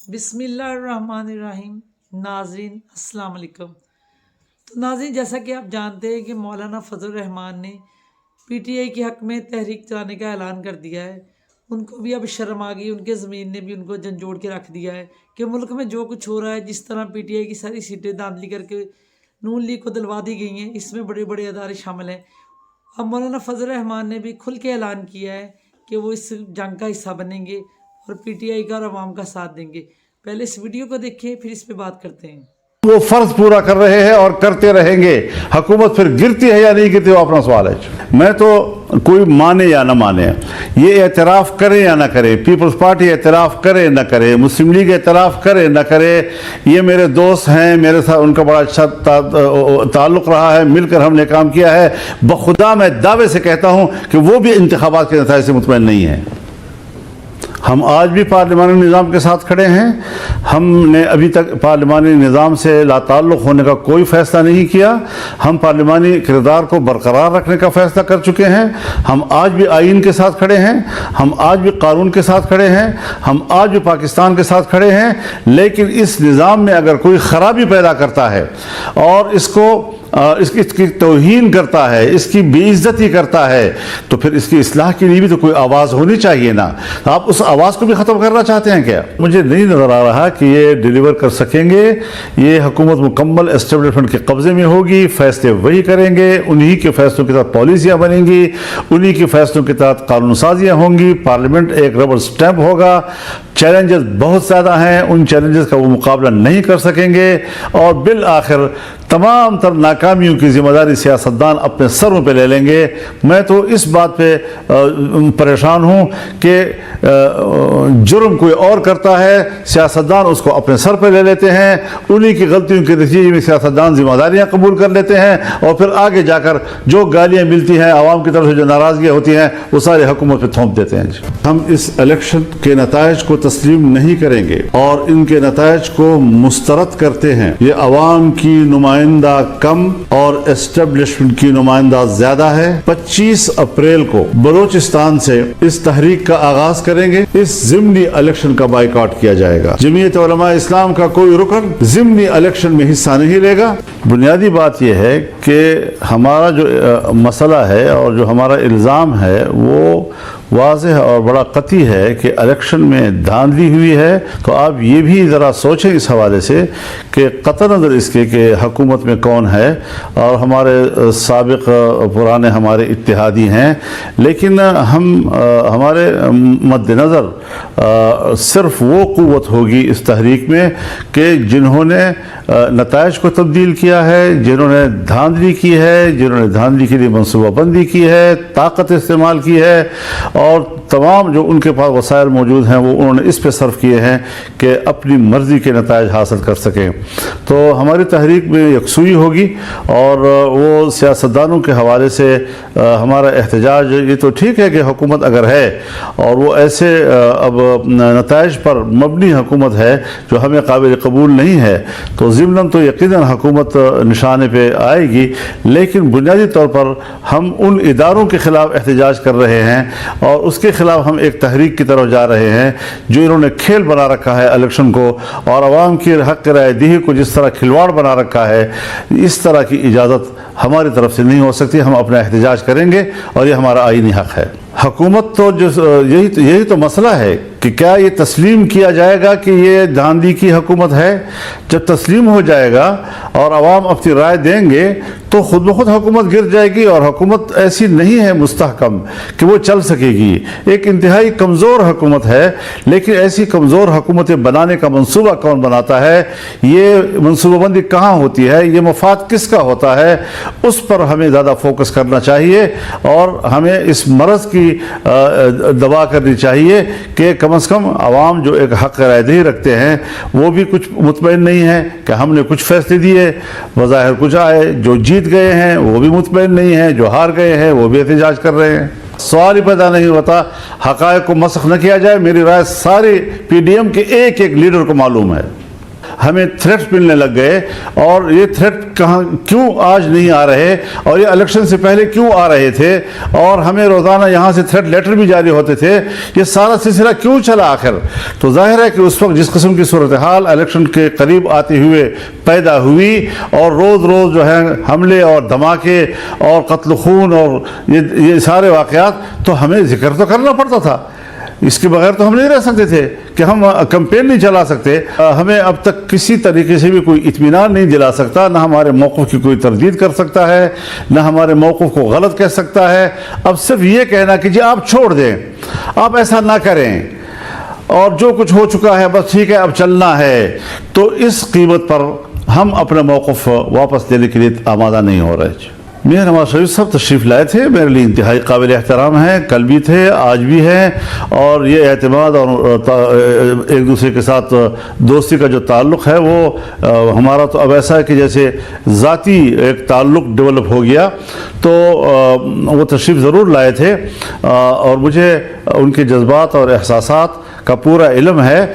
بسم اللہ الرحمن الرحیم۔ ناظرین السلام علیکم۔ تو ناظرین، جیسا کہ آپ جانتے ہیں کہ مولانا فضل الرحمان نے پی ٹی آئی کے حق میں تحریک چلانے کا اعلان کر دیا ہے۔ ان کو بھی اب شرم آ گئی، ان کے زمین نے بھی ان کو جھنجھوڑ کے رکھ دیا ہے کہ ملک میں جو کچھ ہو رہا ہے، جس طرح پی ٹی آئی کی ساری سیٹیں دھاندلی کر کے نون لیگ کو دلوا دی گئی ہیں، اس میں بڑے بڑے ادارے شامل ہیں۔ اب مولانا فضل الرحمان نے بھی کھل کے اعلان کیا ہے کہ وہ اس جنگ کا حصہ بنیں گے اور پی ٹی آئی کا اور عوام کا ساتھ دیں گے۔ پہلے اس ویڈیو کو دیکھیں، پھر اس پہ بات کرتے ہیں۔ وہ فرض پورا کر رہے ہیں اور کرتے رہیں گے۔ حکومت پھر گرتی ہے یا نہیں گرتی، وہ اپنا سوال ہے۔ میں تو کوئی مانے یا نہ مانے، یہ اعتراف کرے یا نہ کرے، پیپلز پارٹی اعتراف کرے نہ کرے، مسلم لیگ اعتراف کرے نہ کرے، یہ میرے دوست ہیں، میرے ساتھ ان کا بڑا اچھا تعلق رہا ہے، مل کر ہم نے کام کیا ہے۔ بخدا میں دعوے سے کہتا ہوں کہ وہ بھی انتخابات کے نتائج سے مطمئن نہیں ہیں۔ ہم آج بھی پارلیمانی نظام کے ساتھ کھڑے ہیں۔ ہم نے ابھی تک پارلیمانی نظام سے لا تعلق ہونے کا کوئی فیصلہ نہیں کیا۔ ہم پارلیمانی کردار کو برقرار رکھنے کا فیصلہ کر چکے ہیں۔ ہم آج بھی آئین کے ساتھ کھڑے ہیں، ہم آج بھی قانون کے ساتھ کھڑے ہیں، ہم آج بھی پاکستان کے ساتھ کھڑے ہیں۔ لیکن اس نظام میں اگر کوئی خرابی پیدا کرتا ہے اور اس کی توہین کرتا ہے، اس کی بے عزتی کرتا ہے، تو پھر اس کی اصلاح کے لیے بھی تو کوئی آواز ہونی چاہیے نا۔ آپ اس آواز کو بھی ختم کرنا چاہتے ہیں کیا؟ مجھے نہیں نظر آ رہا کہ یہ ڈیلیور کر سکیں گے۔ یہ حکومت مکمل اسٹیبلشمنٹ کے قبضے میں ہوگی، فیصلے وہی کریں گے، انہی کے فیصلوں کے تحت پالیسیاں بنیں گی، انہی کے فیصلوں کے تحت قانون سازیاں ہوں گی، پارلیمنٹ ایک ربر سٹیمپ ہوگا۔ چیلنجز بہت زیادہ ہیں، ان چیلنجز کا وہ مقابلہ نہیں کر سکیں گے، اور بالآخر تمام تر ناکامیوں کی ذمہ داری سیاستدان اپنے سروں پہ لے لیں گے۔ میں تو اس بات پہ پریشان ہوں کہ جرم کوئی اور کرتا ہے، سیاستدان اس کو اپنے سر پہ لے لیتے ہیں، انہی کی غلطیوں کے نتیجے میں سیاستدان ذمہ داریاں قبول کر لیتے ہیں، اور پھر آگے جا کر جو گالیاں ملتی ہیں، عوام کی طرف سے جو ناراضگیاں ہوتی ہیں، وہ سارے حکومت پہ تھوپ دیتے ہیں۔ ہم اس الیکشن کے نتائج کو تسلیم نہیں کریں گے اور ان کے نتائج کو مسترد کرتے ہیں۔ یہ عوام کی نمائندہ کم اور اسٹیبلشمنٹ کی نمائندہ زیادہ ہے۔ 25 اپریل کو بلوچستان سے اس تحریک کا آغاز کریں گے۔ اس ضمنی الیکشن کا بائیکاٹ کیا جائے گا۔ جمعیت علماء اسلام کا کوئی رکن ضمنی الیکشن میں حصہ نہیں لے گا۔ بنیادی بات یہ ہے کہ ہمارا جو مسئلہ ہے اور جو ہمارا الزام ہے وہ واضح اور بڑا قطعی ہے کہ الیکشن میں دھاندلی ہوئی ہے۔ تو آپ یہ بھی ذرا سوچیں اس حوالے سے کہ قطع نظر اس کے کہ حکومت میں کون ہے، اور ہمارے سابق پرانے ہمارے اتحادی ہیں، لیکن ہمارے مد نظر صرف وہ قوت ہوگی اس تحریک میں کہ جنہوں نے نتائج کو تبدیل کیا ہے، جنہوں نے دھاندلی کی ہے، جنہوں نے دھاندلی کے لیے منصوبہ بندی کی ہے، طاقت استعمال کی ہے، اور تمام جو ان کے پاس وسائل موجود ہیں وہ انہوں نے اس پہ صرف کیے ہیں کہ اپنی مرضی کے نتائج حاصل کر سکیں۔ تو ہماری تحریک میں یکسوئی ہوگی، اور وہ سیاستدانوں کے حوالے سے ہمارا احتجاج، یہ تو ٹھیک ہے کہ حکومت اگر ہے اور وہ ایسے اب نتائج پر مبنی حکومت ہے جو ہمیں قابل قبول نہیں ہے، تو ضمناً تو یقیناً حکومت نشانے پہ آئے گی، لیکن بنیادی طور پر ہم ان اداروں کے خلاف احتجاج کر رہے ہیں اور اس کے خلاف ہم ایک تحریک کی طرف جا رہے ہیں جو انہوں نے کھیل بنا رکھا ہے الیکشن کو، اور عوام کی حق رائے دہی کو جس طرح کھلواڑ بنا رکھا ہے، اس طرح کی اجازت ہماری طرف سے نہیں ہو سکتی۔ ہم اپنا احتجاج کریں گے اور یہ ہمارا آئینی حق ہے۔ حکومت تو یہی تو مسئلہ ہے کہ کیا یہ تسلیم کیا جائے گا کہ یہ دھاندلی کی حکومت ہے؟ جب تسلیم ہو جائے گا اور عوام اپنی رائے دیں گے تو خود بخود حکومت گر جائے گی، اور حکومت ایسی نہیں ہے مستحکم کہ وہ چل سکے گی۔ ایک انتہائی کمزور حکومت ہے، لیکن ایسی کمزور حکومتیں بنانے کا منصوبہ کون بناتا ہے، یہ منصوبہ بندی کہاں ہوتی ہے، یہ مفاد کس کا ہوتا ہے، اس پر ہمیں زیادہ فوکس کرنا چاہیے، اور ہمیں اس مرض کی دوا کرنی چاہیے کہ کم از کم عوام جو ایک حق رائے دہی رکھتے ہیں وہ بھی کچھ مطمئن نہیں ہے کہ ہم نے کچھ فیصلے دیے، بظاہر کچھ آئے، جو جیت گئے ہیں وہ بھی مطمئن نہیں ہیں، جو ہار گئے ہیں وہ بھی احتجاج کر رہے ہیں۔ سوال ہی پیدا نہیں ہوتا حقائق کو مسخ نہ کیا جائے۔ میری رائے سارے پی ڈی ایم کے ایک ایک لیڈر کو معلوم ہے۔ ہمیں تھریٹ ملنے لگ گئے، اور یہ تھریٹ کہاں کیوں آج نہیں آ رہے، اور یہ الیکشن سے پہلے کیوں آ رہے تھے، اور ہمیں روزانہ یہاں سے تھریٹ لیٹر بھی جاری ہوتے تھے، یہ سارا سلسلہ کیوں چلا آخر؟ تو ظاہر ہے کہ اس وقت جس قسم کی صورتحال الیکشن کے قریب آتے ہوئے پیدا ہوئی، اور روز روز جو ہے حملے اور دھماکے اور قتل خون اور یہ سارے واقعات، تو ہمیں ذکر تو کرنا پڑتا تھا، اس کے بغیر تو ہم نہیں رہ سکتے تھے کہ ہم کمپین نہیں چلا سکتے۔ ہمیں اب تک کسی طریقے سے بھی کوئی اطمینان نہیں دلا سکتا، نہ ہمارے موقف کی کوئی تردید کر سکتا ہے، نہ ہمارے موقف کو غلط کہہ سکتا ہے۔ اب صرف یہ کہنا کہ جی آپ چھوڑ دیں، آپ ایسا نہ کریں، اور جو کچھ ہو چکا ہے بس ٹھیک ہے اب چلنا ہے، تو اس قیمت پر ہم اپنا موقف واپس لینے کے لیے آمادہ نہیں ہو رہے۔ میاں نواز شریف صاحب تشریف لائے تھے، میرے لیے انتہائی قابل احترام ہیں، کل بھی تھے آج بھی ہیں، اور یہ اعتماد اور ایک دوسرے کے ساتھ دوستی کا جو تعلق ہے وہ ہمارا تو اب ایسا ہے کہ جیسے ذاتی ایک تعلق ڈیولپ ہو گیا۔ تو وہ تشریف ضرور لائے تھے، اور مجھے ان کے جذبات اور احساسات کا پورا علم ہے۔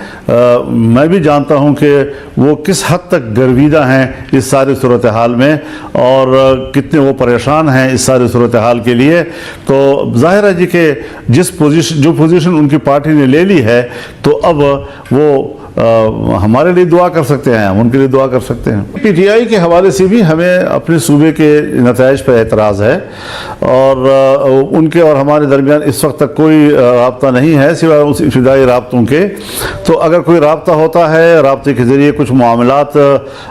میں بھی جانتا ہوں کہ وہ کس حد تک گرویدہ ہیں اس ساری صورتحال میں، اور کتنے وہ پریشان ہیں اس ساری صورتحال کے لیے۔ تو ظاہر ہے جی کہ جو پوزیشن ان کی پارٹی نے لے لی ہے، تو اب وہ ہمارے لیے دعا کر سکتے ہیں، ہم ان کے لیے دعا کر سکتے ہیں۔ پی ٹی آئی کے حوالے سے بھی ہمیں اپنے صوبے کے نتائج پر اعتراض ہے، اور ان کے اور ہمارے درمیان اس وقت تک کوئی رابطہ نہیں ہے سوائے اس ابتدائی رابطوں کے۔ تو اگر کوئی رابطہ ہوتا ہے، رابطے کے ذریعے کچھ معاملات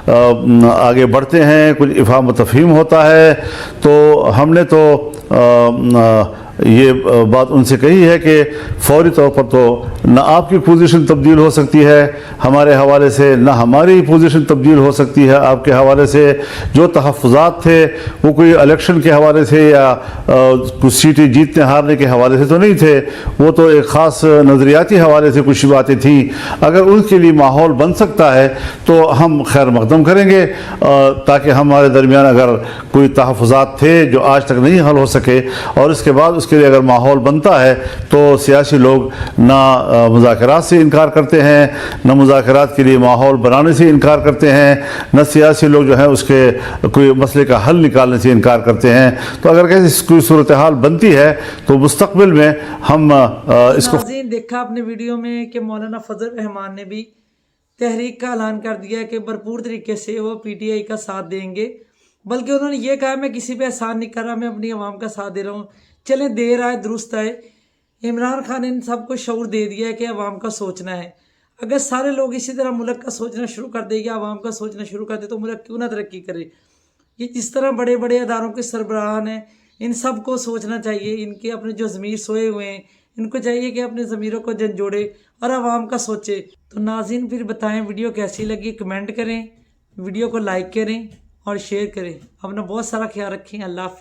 آگے بڑھتے ہیں، کچھ افہام و تفہیم ہوتا ہے، تو ہم نے تو یہ بات ان سے کہی ہے کہ فوری طور پر تو نہ آپ کی پوزیشن تبدیل ہو سکتی ہے ہمارے حوالے سے، نہ ہماری پوزیشن تبدیل ہو سکتی ہے آپ کے حوالے سے۔ جو تحفظات تھے وہ کوئی الیکشن کے حوالے سے یا کچھ سیٹیں جیتنے ہارنے کے حوالے سے تو نہیں تھے، وہ تو ایک خاص نظریاتی حوالے سے کچھ باتیں تھیں۔ اگر ان کے لیے ماحول بن سکتا ہے تو ہم خیر مقدم کریں گے، تاکہ ہمارے درمیان اگر کوئی تحفظات تھے جو آج تک نہیں حل ہو سکے، اور اس کے بعد اس کے لیے اگر ماحول بنتا ہے تو سیاسی لوگ نہ مذاکرات سے انکار کرتے ہیں، نہ مذاکرات کے لیے ماحول بنانے سے انکار کرتے ہیں، نہ سیاسی لوگ جو ہیں اس کے کوئی مسئلے کا حل نکالنے سے انکار کرتے ہیں۔ تو اگر کسی کوئی صورتحال بنتی ہے تو مستقبل میں ہم اس کو ناظرین دیکھا اپنے ویڈیو میں کہ مولانا فضل الرحمان نے بھی تحریک کا اعلان کر دیا ہے کہ بھرپور طریقے سے وہ پی ٹی آئی کا ساتھ دیں گے، بلکہ انہوں نے یہ کہا میں کسی پہ احسان نہیں کر رہا، میں اپنی عوام کا ساتھ دے رہا ہوں، چلیں دیر آئے درست آئے۔ عمران خان نے ان سب کو شعور دے دیا ہے کہ عوام کا سوچنا ہے۔ اگر سارے لوگ اسی طرح ملک کا سوچنا شروع کر دیں یا عوام کا سوچنا شروع کر دے تو ملک کیوں نہ ترقی کرے۔ یہ جس طرح بڑے بڑے اداروں کے سربراہان ہیں، ان سب کو سوچنا چاہیے، ان کے اپنے جو ضمیر سوئے ہوئے ہیں ان کو چاہیے کہ اپنے ضمیروں کو جھنجھوڑے اور عوام کا سوچے۔ تو ناظرین پھر بتائیں ویڈیو کیسی لگی، کمنٹ کریں، ویڈیو کو لائک کریں اور شیئر کریں۔ اپنا بہت سارا خیال رکھیں، اللہ حافظ۔